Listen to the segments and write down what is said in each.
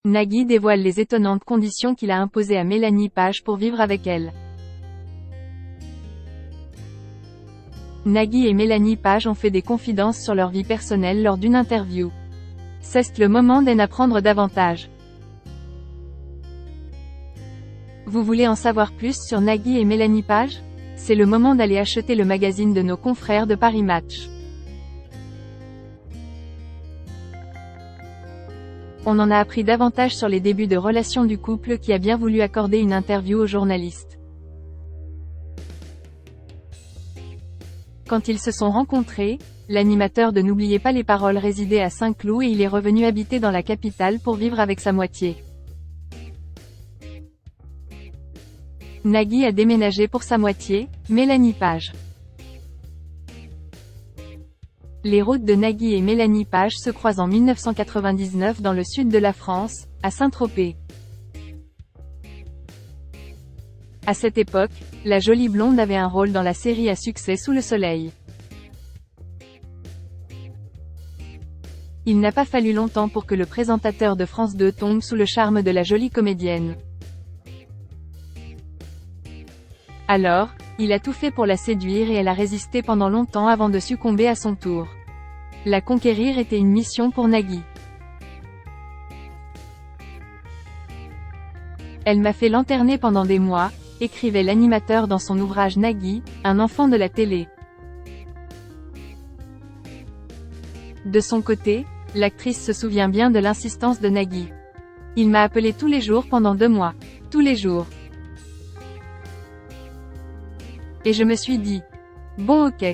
Nagui dévoile les étonnantes conditions qu'il a imposées à Mélanie Page pour vivre avec elle. Nagui et Mélanie Page ont fait des confidences sur leur vie personnelle lors d'une interview. C'est le moment d'en apprendre davantage. Vous voulez en savoir plus sur Nagui et Mélanie Page? C'est le moment d'aller acheter le magazine de nos confrères de Paris Match. On en a appris davantage sur les débuts de relation du couple qui a bien voulu accorder une interview aux journalistes. Quand ils se sont rencontrés, l'animateur de N'oubliez pas les paroles résidait à Saint-Cloud et il est revenu habiter dans la capitale pour vivre avec sa moitié. Nagui a déménagé pour sa moitié, Mélanie Page. Les routes de Nagui et Mélanie Page se croisent en 1999 dans le sud de la France, à Saint-Tropez. À cette époque, la jolie blonde avait un rôle dans la série à succès Sous le soleil. Il n'a pas fallu longtemps pour que le présentateur de France 2 tombe sous le charme de la jolie comédienne. Alors, il a tout fait pour la séduire et elle a résisté pendant longtemps avant de succomber à son tour. La conquérir était une mission pour Nagui. Elle m'a fait lanterner pendant des mois, écrivait l'animateur dans son ouvrage Nagui, un enfant de la télé. De son côté, l'actrice se souvient bien de l'insistance de Nagui. Il m'a appelé tous les jours pendant 2 mois. Tous les jours. Et je me suis dit, bon ok,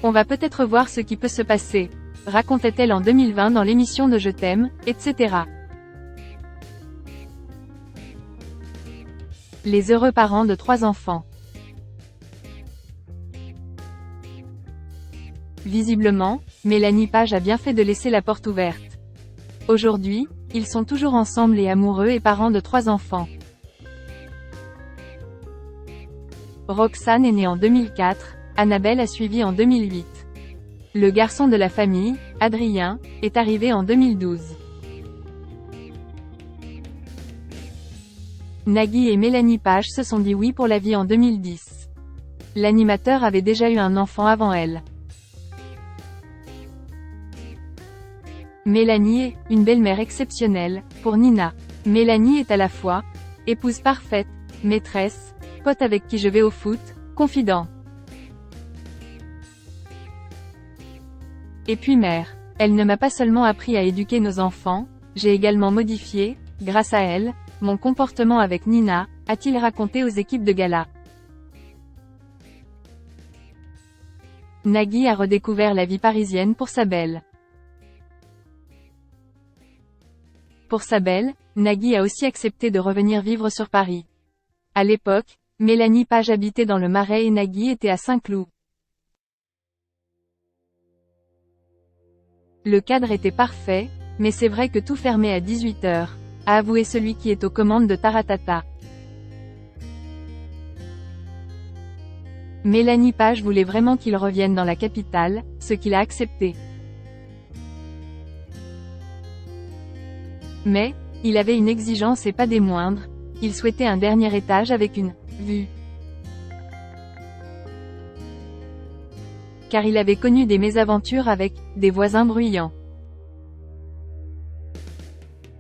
on va peut-être voir ce qui peut se passer, racontait-elle en 2020 dans l'émission de Je t'aime, etc. Les heureux parents de 3 enfants. Visiblement, Mélanie Page a bien fait de laisser la porte ouverte. Aujourd'hui, ils sont toujours ensemble et amoureux et parents de 3 enfants. Roxane est née en 2004, Annabelle a suivi en 2008. Le garçon de la famille, Adrien, est arrivé en 2012. Nagui et Mélanie Page se sont dit oui pour la vie en 2010. L'animateur avait déjà eu un enfant avant elle. Mélanie est une belle-mère exceptionnelle, pour Nina. Mélanie est à la fois épouse parfaite, maîtresse, pote avec qui je vais au foot, confident. Et puis mère. Elle ne m'a pas seulement appris à éduquer nos enfants, j'ai également modifié, grâce à elle, mon comportement avec Nina, a-t-il raconté aux équipes de gala. Nagui a redécouvert la vie parisienne pour sa belle. Pour sa belle, Nagui a aussi accepté de revenir vivre sur Paris. À l'époque, Mélanie Page habitait dans le Marais et Nagui était à Saint-Cloud. Le cadre était parfait, mais c'est vrai que tout fermait à 18h, a avoué celui qui est aux commandes de Taratata. Mélanie Page voulait vraiment qu'il revienne dans la capitale, ce qu'il a accepté. Mais, il avait une exigence et pas des moindres, il souhaitait un dernier étage avec une vue. Car il avait connu des mésaventures avec des voisins bruyants.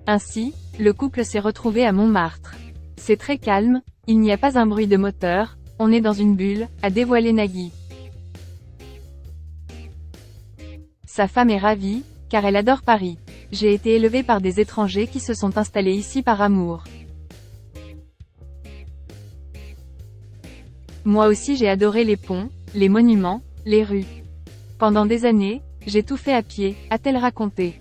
Ainsi, le couple s'est retrouvé à Montmartre. C'est très calme, il n'y a pas un bruit de moteur, on est dans une bulle, a dévoilé Nagui. Sa femme est ravie, car elle adore Paris. J'ai été élevée par des étrangers qui se sont installés ici par amour. Moi aussi j'ai adoré les ponts, les monuments, les rues. Pendant des années, j'ai tout fait à pied, a-t-elle raconté.